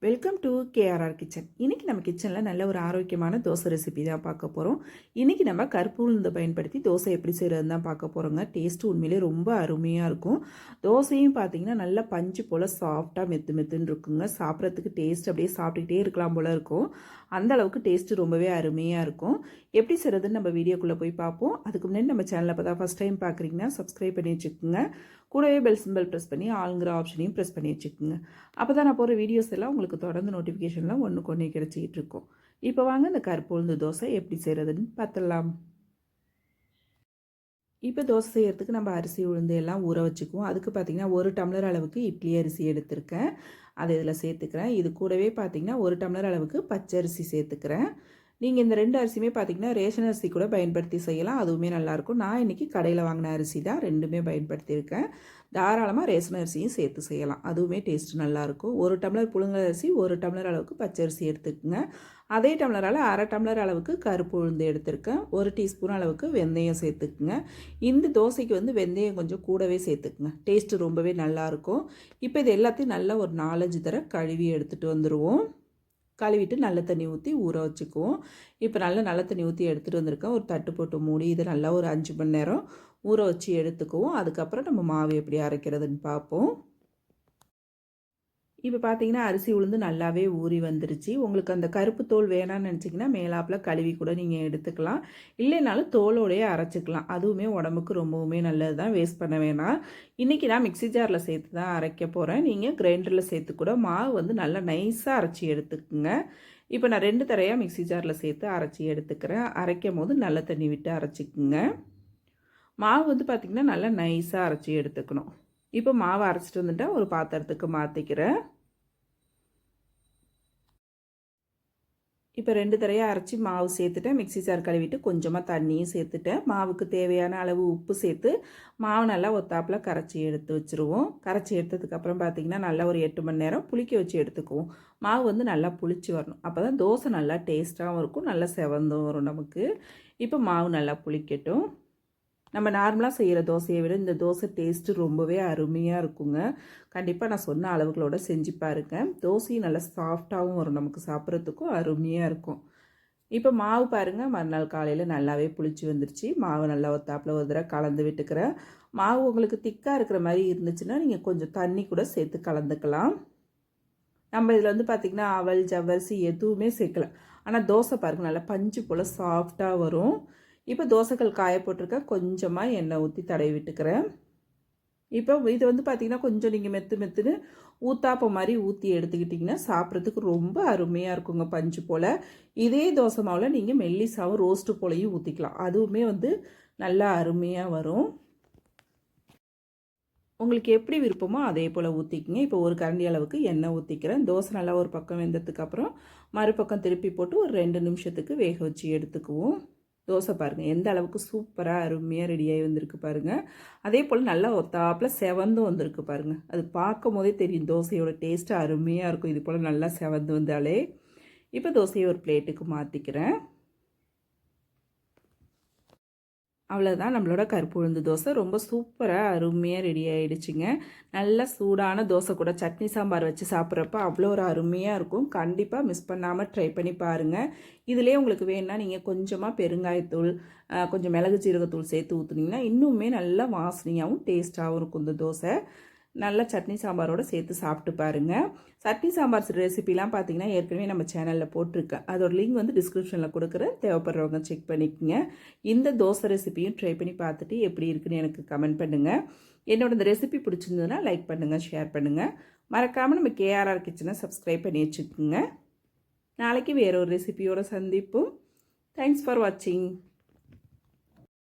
Welcome to KRR kitchen. இன்றைக்கி நம்ம கிச்சனில் நல்ல ஒரு ஆரோக்கியமான தோசை ரெசிபி தான் பார்க்க போகிறோம். இன்றைக்கி நம்ம கருப்பு உளுந்து பயன்படுத்தி தோசை எப்படி செய்கிறதுன்னு தான் பார்க்க போகிறோங்க. டேஸ்ட்டு உண்மையிலே ரொம்ப அருமையாக இருக்கும். தோசையும் பார்த்திங்கன்னா நல்லா பஞ்சு போல் சாஃப்டாக மெத்துன்னு இருக்குங்க. சாப்பிட்றதுக்கு டேஸ்ட் அப்படியே சாப்பிட்டுக்கிட்டே இருக்கலாம் போல் இருக்கும். அந்த அளவுக்கு டேஸ்ட்டு ரொம்பவே அருமையாக இருக்கும். எப்படி செய்கிறதுன்னு நம்ம வீடியோக்குள்ளே போய் பார்ப்போம். அதுக்கு முன்னாடி நம்ம சேனலை பார்த்தா ஃபஸ்ட் டைம் பார்க்குறீங்கன்னா சப்ஸ்கிரைப் பண்ணி வச்சுக்கோங்க. கூடவே பெல் சிம்பல் ப்ரெஸ் பண்ணி ஆளுங்கிற ஆப்ஷனையும் ப்ரெஸ் பண்ணி வச்சுக்கோங்க. அப்போ தான் நான் போகிற வீடியோஸ் எல்லாம் உங்களுக்கு தொடர்ந்து நோட்டிஃபிகேஷன்லாம் ஒன்றுக்கு ஒன்றே கிடச்சிக்கிட்டு இருக்கும். இப்போ வாங்க இந்த கருப்பு உளுந்து தோசை எப்படி செய்கிறதுன்னு பார்த்துடலாம். இப்போ தோசை செய்கிறதுக்கு நம்ம அரிசி உளுந்து எல்லாம் ஊற வச்சுக்குவோம். அதுக்கு பார்த்திங்கன்னா 1 டம்ளர் அளவுக்கு இட்லி அரிசி எடுத்திருக்கேன். அதை இதில் சேர்த்துக்கிறேன். இது கூடவே பார்த்திங்கன்னா 1 டம்ளர் அளவுக்கு பச்சரிசி சேர்த்துக்கிறேன். நீங்கள் இந்த 2 அரிசியுமே பார்த்திங்கன்னா ரேஷன் அரிசி கூட பயன்படுத்தி செய்யலாம். அதுவுமே நல்லாயிருக்கும். நான் இன்றைக்கி கடையில் வாங்கின அரிசி தான் ரெண்டுமே பயன்படுத்தியிருக்கேன். தாராளமாக ரேஷன் அரிசியும் சேர்த்து செய்யலாம். அதுவுமே டேஸ்ட்டு நல்லாயிருக்கும். 1 டம்ளர் புழுங்கல் அரிசி 1 டம்ளர் அளவுக்கு பச்சரிசி எடுத்துக்கோங்க. அதே டம்ளரால் 1/2 டம்ளர் அளவுக்கு கருப்பு உளுந்து எடுத்திருக்கேன். 1 டீஸ்பூன் அளவுக்கு வெந்தயம் சேர்த்துக்குங்க. இந்த தோசைக்கு வந்து வெந்தயம் கொஞ்சம் கூடவே சேர்த்துக்குங்க. டேஸ்ட்டு ரொம்பவே நல்லாயிருக்கும். இப்போ இது எல்லாத்தையும் நல்லா ஒரு 4-5 தடவை கழுவி எடுத்துகிட்டு வந்துடுவோம். கழுவிட்டு நல்ல தண்ணி ஊற்றி ஊற வச்சுக்குவோம். இப்போ நல்ல தண்ணி ஊற்றி எடுத்துகிட்டு வந்திருக்கேன். ஒரு தட்டு போட்டு மூடி இதை நல்லா ஒரு 5 மணி நேரம் ஊற வச்சு எடுத்துக்குவோம். அதுக்கப்புறம் நம்ம மாவு எப்படி அரைக்கிறதுன்னு பார்ப்போம். இப்போ பார்த்தீங்கன்னா அரிசி உளுந்து நல்லாவே ஊறி வந்துருச்சு. உங்களுக்கு அந்த கருப்பு தோல் வேணான்னு நினச்சிங்கன்னா மேலாப்பில் கழுவி கூட நீங்கள் எடுத்துக்கலாம். இல்லைனாலும் தோலோடையே அரைச்சிக்கலாம். அதுவுமே உடம்புக்கு ரொம்பவுமே நல்லது தான். வேஸ்ட் பண்ண வேணாம். இன்றைக்கி நான் மிக்ஸி ஜாரில் சேர்த்து தான் அரைக்க போகிறேன். நீங்கள் கிரைண்டரில் சேர்த்து கூட மாவு வந்து நல்லா நைஸாக அரைச்சி எடுத்துக்குங்க. இப்போ நான் 2 தடவையாக மிக்ஸி ஜாரில் சேர்த்து அரைச்சி எடுத்துக்கிறேன். அரைக்கும் போது நல்ல தண்ணி விட்டு அரைச்சிக்குங்க. மாவு வந்து பார்த்திங்கன்னா நல்லா நைஸாக அரைச்சி எடுத்துக்கணும். இப்போ மாவை அரைச்சிட்டு வந்துட்டால் ஒரு பாத்திரத்துக்கு மாற்றிக்கிறேன். இப்போ 2 தடவையாக அரைச்சி மாவு சேர்த்துட்டேன். மிக்ஸி ஜார் கழுவிட்டு கொஞ்சமாக தண்ணியும் சேர்த்துட்டேன். மாவுக்கு தேவையான அளவு உப்பு சேர்த்து மாவு நல்லா ஒத்தாப்பில் கரைச்சி எடுத்து வச்சுருவோம். கரைச்சி எடுத்ததுக்கப்புறம் பார்த்திங்கன்னா நல்லா ஒரு 8 மணி நேரம் புளிக்க வச்சு எடுத்துக்குவோம். மாவு வந்து நல்லா புளிச்சு வரணும். அப்போ தான் தோசை நல்லா டேஸ்ட்டாகவும் இருக்கும், நல்லா செவந்தும் வரும் நமக்கு. இப்போ மாவு நல்லா புளிக்கட்டும். நம்ம நார்மலாக செய்கிற தோசையை விட இந்த தோசை டேஸ்ட்டு ரொம்பவே அருமையாக இருக்குங்க. கண்டிப்பாக நான் சொன்ன அளவுகளோடு செஞ்சு பாருங்கள். தோசையும் நல்லா சாஃப்டாகவும் வரும், நமக்கு சாப்பிட்றதுக்கும் அருமையாக இருக்கும். இப்போ மாவு பாருங்கள், மறுநாள் காலையில் நல்லாவே புளிச்சு வந்துருச்சு. மாவு நல்லா ஒத்தாப்பில் ஒரு தடவை கலந்து விட்டுக்கிறேன். மாவு உங்களுக்கு திக்காக இருக்கிற மாதிரி இருந்துச்சுன்னா நீங்கள் கொஞ்சம் தண்ணி கூட சேர்த்து கலந்துக்கலாம். நம்ம இதில் வந்து பார்த்திங்கன்னா அவல் ஜவ்வரிசி எதுவுமே சேர்க்கல. ஆனால் தோசை பாருங்கள் நல்லா பஞ்சு போல் சாஃப்டாக வரும். இப்போ தோசைகள் காய போட்டிருக்கேன். கொஞ்சமாக எண்ணெய் ஊற்றி தடவி விட்டுக்கிறேன். இப்போ இது வந்து பார்த்திங்கன்னா கொஞ்சம் நீங்கள் மெத்துன்னு ஊத்தாப்பம் மாதிரி ஊற்றி எடுத்துக்கிட்டிங்கன்னா சாப்பிட்றதுக்கு ரொம்ப அருமையாக இருக்குங்க, பஞ்சு போல். இதே தோசை மாவில் நீங்கள் மெல்லிசாவும் ரோஸ்ட்டு போலையும் ஊற்றிக்கலாம். அதுவுமே வந்து நல்லா அருமையாக வரும். உங்களுக்கு எப்படி விருப்பமோ அதே போல் ஊற்றிக்கிங்க. இப்போ ஒரு கரண்டி அளவுக்கு எண்ணெய் ஊற்றிக்கிறேன். தோசை நல்லா ஒரு பக்கம் வெந்ததுக்கப்புறம் மறுபக்கம் திருப்பி போட்டு ஒரு 2 நிமிஷத்துக்கு வேக வச்சு எடுத்துக்குவோம். தோசை பாருங்கள் எந்த அளவுக்கு சூப்பராக அருமையாக ரெடியாகி வந்திருக்கு பாருங்கள். அதே போல் நல்லா ஒத்தாப்பில் செவந்து வந்திருக்கு பாருங்கள். அது பார்க்கும் போதே தெரியும் தோசையோட டேஸ்ட்டு அருமையாக இருக்கும். இது போல் நல்லா செவந்து வந்தாலே. இப்போ தோசையை ஒரு பிளேட்டுக்கு மாற்றிக்கிறேன். அவ்வளோதான், நம்மளோட கருப்பு உளுந்து தோசை ரொம்ப சூப்பராக அருமையாக ரெடி ஆகிடுச்சிங்க. நல்ல சூடான தோசை கூட சட்னி சாம்பார் வச்சு சாப்பிட்றப்ப அவ்வளோ ஒரு அருமையாக இருக்கும். கண்டிப்பாக மிஸ் பண்ணாமல் ட்ரை பண்ணி பாருங்கள். இதிலே உங்களுக்கு வேணுன்னா நீங்கள் கொஞ்சமாக பெருங்காயத்தூள், கொஞ்சம் மிளகு சீரகத்தூள் சேர்த்து ஊற்றுனீங்கன்னா இன்னுமே நல்லா வாசனையாகவும் டேஸ்ட்டாகவும் இருக்கும் இந்த தோசை. நல்ல சட்னி சாம்பாரோடு சேர்த்து சாப்பிட்டு பாருங்கள். சட்னி சாம்பார் ரெசிபிலாம் பார்த்தீங்கன்னா ஏற்கனவே நம்ம சேனலில் போட்டிருக்கேன். அதோட லிங்க் வந்து டிஸ்கிரிப்ஷனில் கொடுக்குறேன். தேவைப்படுறவங்க செக் பண்ணிக்கோங்க. இந்த தோசை ரெசிபியும் ட்ரை பண்ணி பார்த்துட்டு எப்படி இருக்குன்னு எனக்கு கமெண்ட் பண்ணுங்கள். என்னோட இந்த ரெசிபி பிடிச்சிருந்ததுன்னா லைக் பண்ணுங்கள், ஷேர் பண்ணுங்கள். மறக்காமல் நம்ம கேஆர்ஆர் கிச்சனை சப்ஸ்கிரைப் பண்ணி வச்சுக்கோங்க. நாளைக்கு வேற ஒரு ரெசிபியோட சந்திப்போம். தேங்க்ஸ் ஃபார் வாட்சிங்.